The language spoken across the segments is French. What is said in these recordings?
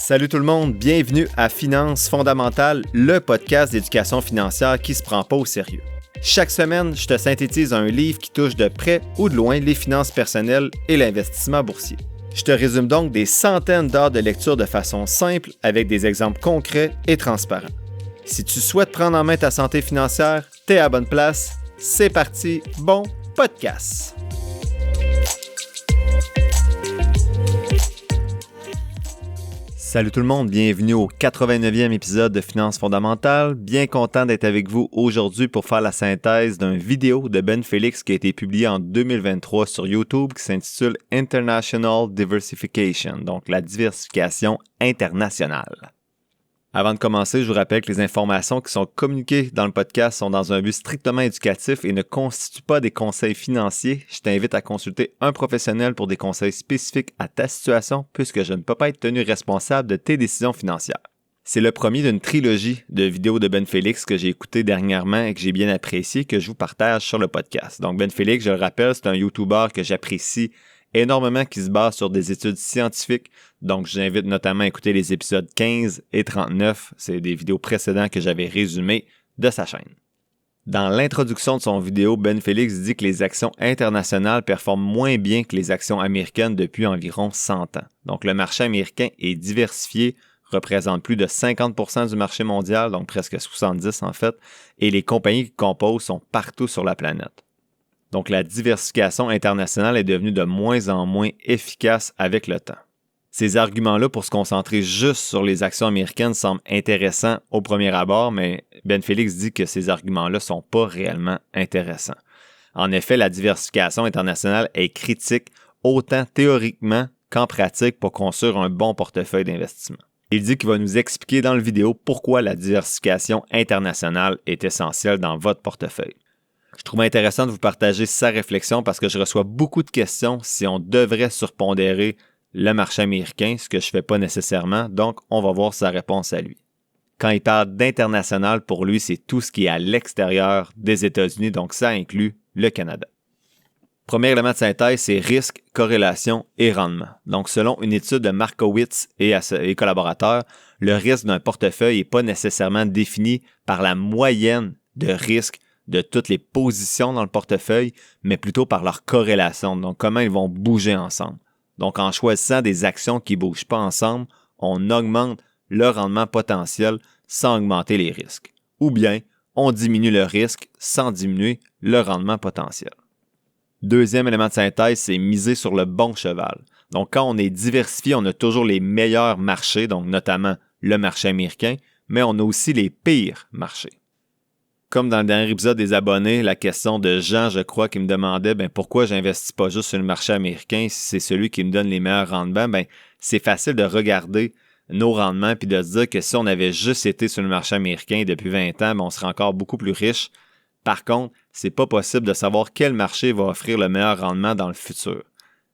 Salut tout le monde, bienvenue à Finances fondamentales, le podcast d'éducation financière qui se prend pas au sérieux. Chaque semaine, je te synthétise un livre qui touche de près ou de loin les finances personnelles et l'investissement boursier. Je te résume donc des centaines d'heures de lecture de façon simple avec des exemples concrets et transparents. Si tu souhaites prendre en main ta santé financière, t'es à la bonne place. C'est parti, bon podcast! Salut tout le monde, bienvenue au 89e épisode de Finances fondamentales. Bien content d'être avec vous aujourd'hui pour faire la synthèse d'une vidéo de Ben Félix qui a été publiée en 2023 sur YouTube qui s'intitule International Diversification, donc la diversification internationale. Avant de commencer, je vous rappelle que les informations qui sont communiquées dans le podcast sont dans un but strictement éducatif et ne constituent pas des conseils financiers. Je t'invite à consulter un professionnel pour des conseils spécifiques à ta situation puisque je ne peux pas être tenu responsable de tes décisions financières. C'est le premier d'une trilogie de vidéos de Ben Félix que j'ai écouté dernièrement et que j'ai bien apprécié que je vous partage sur le podcast. Donc Ben Félix, je le rappelle, c'est un YouTuber que j'apprécie énormément qui se base sur des études scientifiques. Donc, je vous invite notamment à écouter les épisodes 15 et 39. C'est des vidéos précédentes que j'avais résumées de sa chaîne. Dans l'introduction de son vidéo, Ben Félix dit que les actions internationales performent moins bien que les actions américaines depuis environ 100 ans. Donc, le marché américain est diversifié, représente plus de 50% du marché mondial, donc presque 70% en fait, et les compagnies qui composent sont partout sur la planète. Donc, la diversification internationale est devenue de moins en moins efficace avec le temps. Ces arguments-là, pour se concentrer juste sur les actions américaines, semblent intéressants au premier abord, mais Ben Félix dit que ces arguments-là ne sont pas réellement intéressants. En effet, la diversification internationale est critique autant théoriquement qu'en pratique pour construire un bon portefeuille d'investissement. Il dit qu'il va nous expliquer dans la vidéo pourquoi la diversification internationale est essentielle dans votre portefeuille. Je trouve intéressant de vous partager sa réflexion parce que je reçois beaucoup de questions si on devrait surpondérer le marché américain, ce que je ne fais pas nécessairement, donc on va voir sa réponse à lui. Quand il parle d'international, pour lui, c'est tout ce qui est à l'extérieur des États-Unis, donc ça inclut le Canada. Premier élément de synthèse, c'est risque, corrélation et rendement. Donc selon une étude de Markowitz et collaborateurs, le risque d'un portefeuille n'est pas nécessairement défini par la moyenne de risque de toutes les positions dans le portefeuille, mais plutôt par leur corrélation, donc comment ils vont bouger ensemble. Donc en choisissant des actions qui ne bougent pas ensemble, on augmente le rendement potentiel sans augmenter les risques. Ou bien, on diminue le risque sans diminuer le rendement potentiel. Deuxième élément de synthèse, c'est miser sur le bon cheval. Donc quand on est diversifié, on a toujours les meilleurs marchés, donc notamment le marché américain, mais on a aussi les pires marchés. Comme dans le dernier épisode des abonnés, la question de Jean, je crois, qui me demandait pourquoi j'investis pas juste sur le marché américain si c'est celui qui me donne les meilleurs rendements, c'est facile de regarder nos rendements puis de se dire que si on avait juste été sur le marché américain depuis 20 ans, on serait encore beaucoup plus riche. Par contre, c'est pas possible de savoir quel marché va offrir le meilleur rendement dans le futur.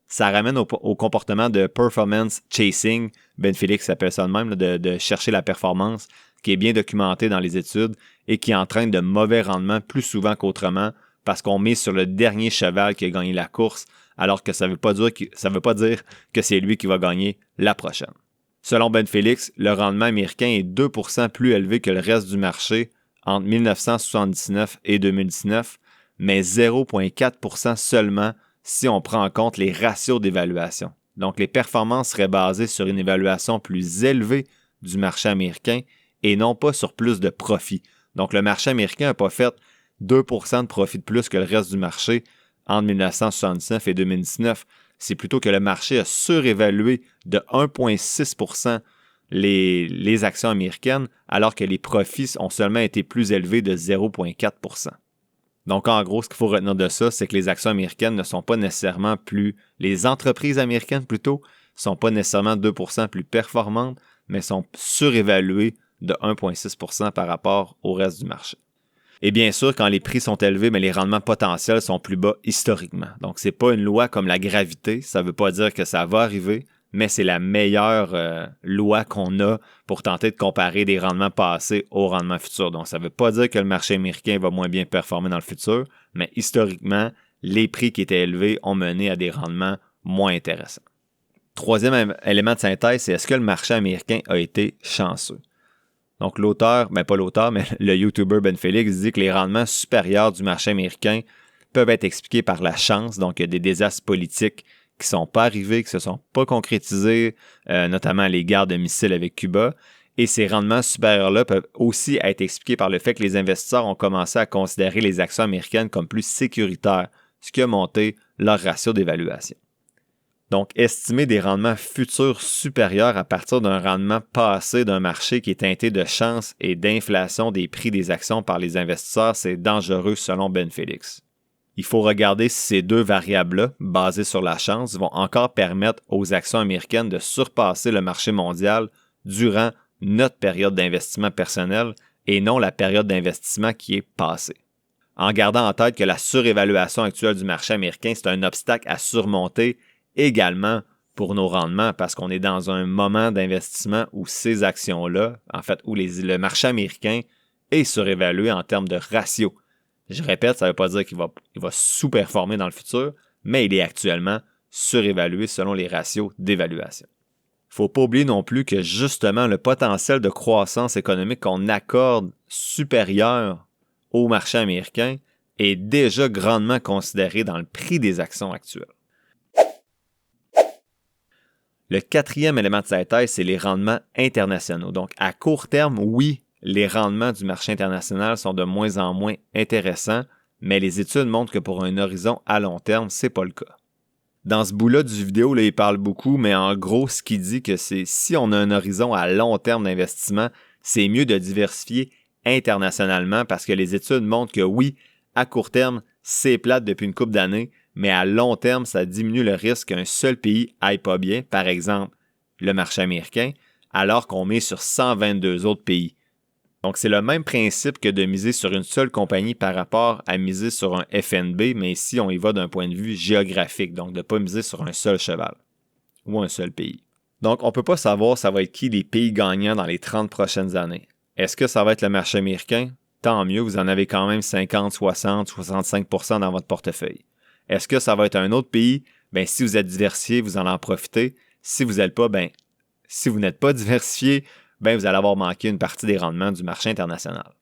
Ça ramène au comportement de performance chasing, Ben Félix appelle ça de même, de chercher la performance, qui est bien documenté dans les études et qui entraîne de mauvais rendements plus souvent qu'autrement parce qu'on met sur le dernier cheval qui a gagné la course alors que ça veut pas dire que c'est lui qui va gagner la prochaine. Selon Ben Félix, le rendement américain est 2% plus élevé que le reste du marché entre 1979 et 2019, mais 0,4% seulement si on prend en compte les ratios d'évaluation. Donc les performances seraient basées sur une évaluation plus élevée du marché américain et non pas sur plus de profit. Donc, le marché américain n'a pas fait 2% de profit de plus que le reste du marché entre 1979 et 2019. C'est plutôt que le marché a surévalué de 1,6% les actions américaines, alors que les profits ont seulement été plus élevés de 0,4%. Donc, en gros, ce qu'il faut retenir de ça, c'est que les actions américaines ne sont pas nécessairement les entreprises américaines plutôt, ne sont pas nécessairement 2% plus performantes, mais sont surévaluées de 1,6% par rapport au reste du marché. Et bien sûr, quand les prix sont élevés, les rendements potentiels sont plus bas historiquement. Donc, ce n'est pas une loi comme la gravité. Ça ne veut pas dire que ça va arriver, mais c'est la meilleure loi qu'on a pour tenter de comparer des rendements passés aux rendements futurs. Donc, ça ne veut pas dire que le marché américain va moins bien performer dans le futur, mais historiquement, les prix qui étaient élevés ont mené à des rendements moins intéressants. Troisième élément de synthèse, c'est est-ce que le marché américain a été chanceux? Donc l'auteur, pas l'auteur, mais le YouTuber Ben Félix dit que les rendements supérieurs du marché américain peuvent être expliqués par la chance. Donc il y a des désastres politiques qui ne sont pas arrivés, qui ne se sont pas concrétisés, notamment les guerres de missiles avec Cuba. Et ces rendements supérieurs-là peuvent aussi être expliqués par le fait que les investisseurs ont commencé à considérer les actions américaines comme plus sécuritaires, ce qui a monté leur ratio d'évaluation. Donc, estimer des rendements futurs supérieurs à partir d'un rendement passé d'un marché qui est teinté de chance et d'inflation des prix des actions par les investisseurs, c'est dangereux selon Ben Félix. Il faut regarder si ces deux variables-là, basées sur la chance, vont encore permettre aux actions américaines de surpasser le marché mondial durant notre période d'investissement personnel et non la période d'investissement qui est passée. En gardant en tête que la surévaluation actuelle du marché américain, c'est un obstacle à surmonter également pour nos rendements parce qu'on est dans un moment d'investissement où ces actions-là, en fait, où le marché américain est surévalué en termes de ratio. Je répète, ça ne veut pas dire qu'il va sous-performer dans le futur, mais il est actuellement surévalué selon les ratios d'évaluation. Il ne faut pas oublier non plus que justement le potentiel de croissance économique qu'on accorde supérieur au marché américain est déjà grandement considéré dans le prix des actions actuelles. Le quatrième élément de synthèse, c'est les rendements internationaux. Donc, à court terme, oui, les rendements du marché international sont de moins en moins intéressants, mais les études montrent que pour un horizon à long terme, ce n'est pas le cas. Dans ce bout-là du vidéo, là, il parle beaucoup, mais en gros, ce qu'il dit que c'est si on a un horizon à long terme d'investissement, c'est mieux de diversifier internationalement parce que les études montrent que oui, à court terme, c'est plate depuis une couple d'années, mais à long terme, ça diminue le risque qu'un seul pays aille pas bien, par exemple le marché américain, alors qu'on met sur 122 autres pays. Donc, c'est le même principe que de miser sur une seule compagnie par rapport à miser sur un FNB, mais ici, on y va d'un point de vue géographique, donc de ne pas miser sur un seul cheval ou un seul pays. Donc, on ne peut pas savoir ça va être qui les pays gagnants dans les 30 prochaines années. Est-ce que ça va être le marché américain? Tant mieux, vous en avez quand même 50, 60, 65% dans votre portefeuille. Est-ce que ça va être un autre pays? Si vous êtes diversifié, vous en profitez. Si vous n'êtes pas, si vous n'êtes pas diversifié, vous allez avoir manqué une partie des rendements du marché international.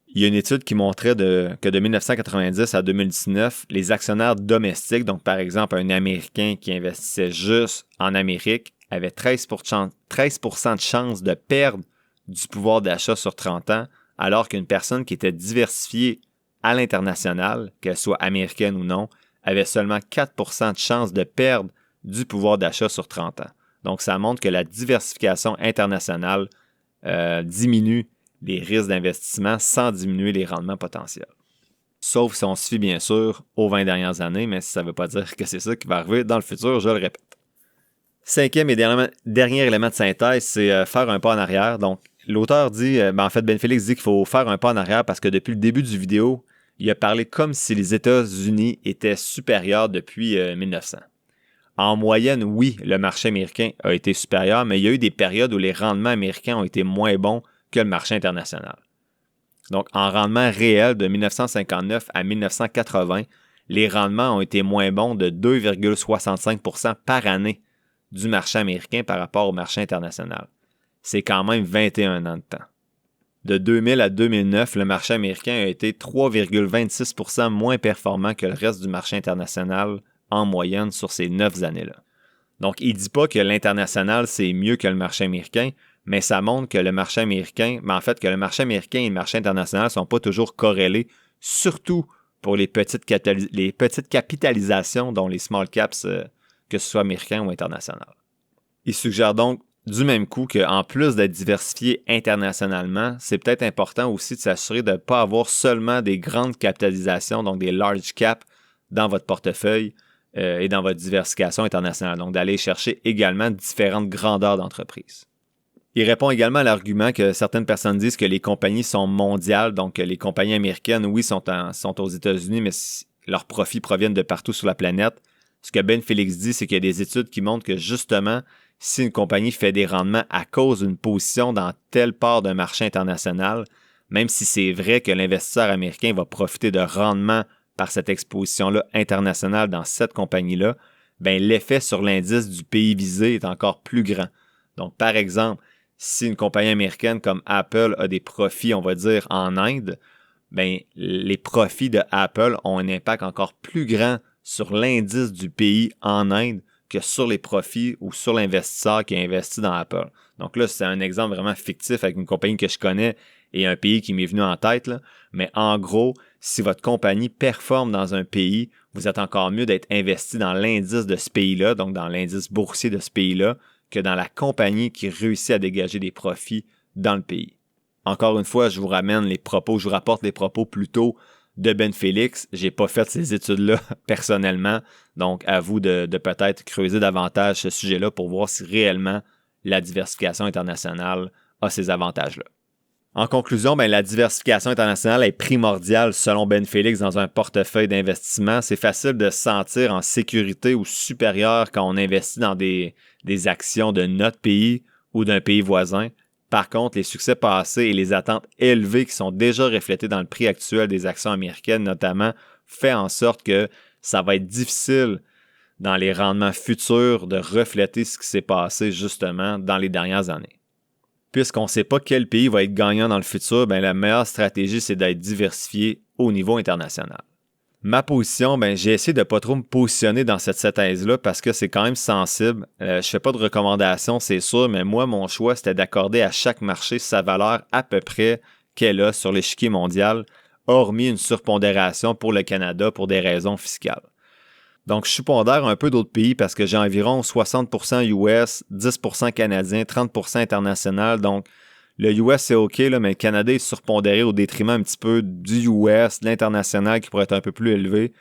Il y a une étude qui montrait que de 1990 à 2019, les actionnaires domestiques, donc par exemple un Américain qui investissait juste en Amérique, avait 13% de chance de perdre du pouvoir d'achat sur 30 ans, alors qu'une personne qui était diversifiée à l'international, qu'elle soit américaine ou non, avait seulement 4% de chance de perdre du pouvoir d'achat sur 30 ans. Donc, ça montre que la diversification internationale diminue les risques d'investissement sans diminuer les rendements potentiels. Sauf si on se fie bien sûr aux 20 dernières années, mais ça ne veut pas dire que c'est ça qui va arriver dans le futur, je le répète. Cinquième et dernier élément de synthèse, c'est faire un pas en arrière. Donc, l'auteur dit, Ben Félix dit qu'il faut faire un pas en arrière parce que depuis le début du vidéo, il a parlé comme si les États-Unis étaient supérieurs depuis 1900. En moyenne, oui, le marché américain a été supérieur, mais il y a eu des périodes où les rendements américains ont été moins bons que le marché international. Donc, en rendement réel de 1959 à 1980, les rendements ont été moins bons de 2,65% par année du marché américain par rapport au marché international. C'est quand même 21 ans de temps. De 2000 à 2009, le marché américain a été 3,26% moins performant que le reste du marché international en moyenne sur ces 9 années-là. Donc, il ne dit pas que l'international, c'est mieux que le marché américain, mais ça montre que le marché américain, que le marché américain et le marché international ne sont pas toujours corrélés, surtout pour les petites capitalisations, dont les small caps, que ce soit américain ou international. Il suggère donc du même coup qu'en plus d'être diversifié internationalement, c'est peut-être important aussi de s'assurer de ne pas avoir seulement des grandes capitalisations, donc des large caps, dans votre portefeuille et dans votre diversification internationale. Donc, d'aller chercher également différentes grandeurs d'entreprises. Il répond également à l'argument que certaines personnes disent que les compagnies sont mondiales, donc les compagnies américaines, oui, sont aux États-Unis, mais leurs profits proviennent de partout sur la planète. Ce que Ben Félix dit, c'est qu'il y a des études qui montrent que justement, si une compagnie fait des rendements à cause d'une position dans telle part d'un marché international, même si c'est vrai que l'investisseur américain va profiter de rendements par cette exposition-là internationale dans cette compagnie-là, l'effet sur l'indice du pays visé est encore plus grand. Donc, par exemple, si une compagnie américaine comme Apple a des profits, on va dire, en Inde, les profits de Apple ont un impact encore plus grand sur l'indice du pays en Inde que sur les profits ou sur l'investisseur qui a investi dans Apple. Donc là, c'est un exemple vraiment fictif avec une compagnie que je connais et un pays qui m'est venu en tête, là. Mais en gros, si votre compagnie performe dans un pays, vous êtes encore mieux d'être investi dans l'indice de ce pays-là, donc dans l'indice boursier de ce pays-là, que dans la compagnie qui réussit à dégager des profits dans le pays. Encore une fois, je vous rapporte les propos plutôt de Ben Félix. Je n'ai pas fait ces études-là personnellement, donc à vous de peut-être creuser davantage ce sujet-là pour voir si réellement la diversification internationale a ces avantages-là. En conclusion, la diversification internationale est primordiale selon Ben Félix dans un portefeuille d'investissement. C'est facile de se sentir en sécurité ou supérieur quand on investit dans des actions de notre pays ou d'un pays voisin. Par contre, les succès passés et les attentes élevées qui sont déjà reflétées dans le prix actuel des actions américaines notamment fait en sorte que ça va être difficile dans les rendements futurs de refléter ce qui s'est passé justement dans les dernières années. Puisqu'on ne sait pas quel pays va être gagnant dans le futur, la meilleure stratégie, c'est d'être diversifié au niveau international. Ma position, j'ai essayé de ne pas trop me positionner dans cette synthèse-là parce que c'est quand même sensible. Je ne fais pas de recommandations, c'est sûr, mais moi, mon choix, c'était d'accorder à chaque marché sa valeur à peu près qu'elle a sur l'échiquier mondial, hormis une surpondération pour le Canada pour des raisons fiscales. Donc, je sous-pondère un peu d'autres pays parce que j'ai environ 60% US, 10% canadien, 30% international. Donc, le US, c'est OK, là, mais le Canada est surpondéré au détriment un petit peu du US, de l'international qui pourrait être un peu plus élevé.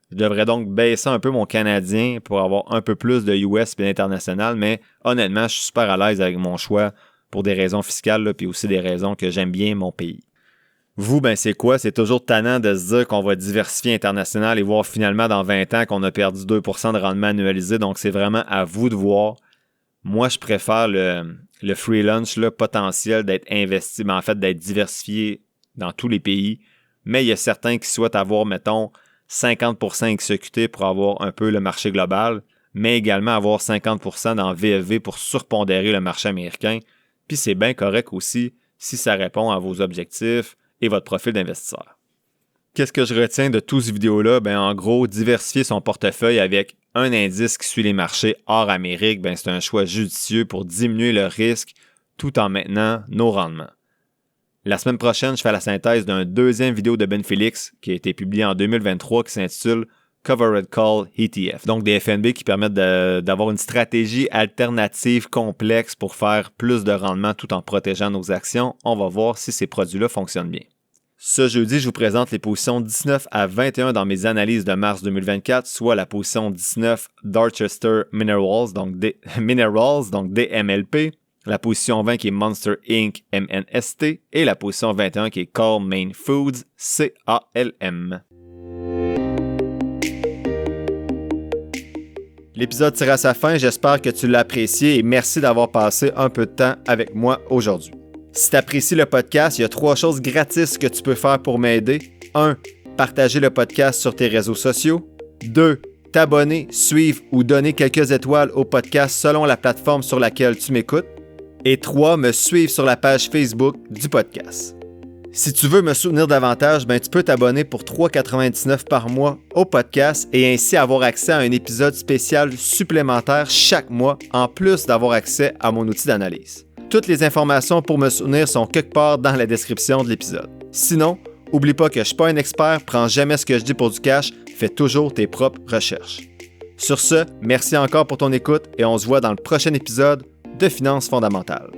Je devrais donc baisser un peu mon Canadien pour avoir un peu plus de US et d'international, mais honnêtement, je suis super à l'aise avec mon choix pour des raisons fiscales, là, puis aussi des raisons que j'aime bien mon pays. Vous, c'est quoi? C'est toujours tannant de se dire qu'on va diversifier international et voir finalement dans 20 ans qu'on a perdu 2% de rendement annualisé. Donc, c'est vraiment à vous de voir. Moi, je préfère le free lunch là, potentiel d'être investi, mais en fait d'être diversifié dans tous les pays. Mais il y a certains qui souhaitent avoir, mettons, 50% exécuté pour avoir un peu le marché global, mais également avoir 50% dans VFV pour surpondérer le marché américain. Puis c'est bien correct aussi si ça répond à vos objectifs et votre profil d'investisseur. Qu'est-ce que je retiens de toute cette vidéo-là? En gros, diversifier son portefeuille avec un indice qui suit les marchés hors Amérique, c'est un choix judicieux pour diminuer le risque tout en maintenant nos rendements. La semaine prochaine, je fais la synthèse d'une deuxième vidéo de Ben Félix qui a été publiée en 2023 qui s'intitule Covered Call ETF. Donc des FNB qui permettent d'avoir une stratégie alternative complexe pour faire plus de rendement tout en protégeant nos actions. On va voir si ces produits-là fonctionnent bien. Ce jeudi, je vous présente les positions 19 à 21 dans mes analyses de mars 2024, soit la position 19 Dorchester Minerals, donc DMLP, la position 20 qui est Monster Inc. MNST et la position 21 qui est Cal-Maine Foods CALM. L'épisode tire à sa fin, j'espère que tu l'as apprécié et merci d'avoir passé un peu de temps avec moi aujourd'hui. Si tu apprécies le podcast, il y a 3 choses gratis que tu peux faire pour m'aider. 1. Partager le podcast sur tes réseaux sociaux. 2. T'abonner, suivre ou donner quelques étoiles au podcast selon la plateforme sur laquelle tu m'écoutes. Et 3. Me suivre sur la page Facebook du podcast. Si tu veux me soutenir davantage, tu peux t'abonner pour $3,99 par mois au podcast et ainsi avoir accès à un épisode spécial supplémentaire chaque mois, en plus d'avoir accès à mon outil d'analyse. Toutes les informations pour me soutenir sont quelque part dans la description de l'épisode. Sinon, oublie pas que je ne suis pas un expert, prends jamais ce que je dis pour du cash, fais toujours tes propres recherches. Sur ce, merci encore pour ton écoute et on se voit dans le prochain épisode de Finances fondamentales.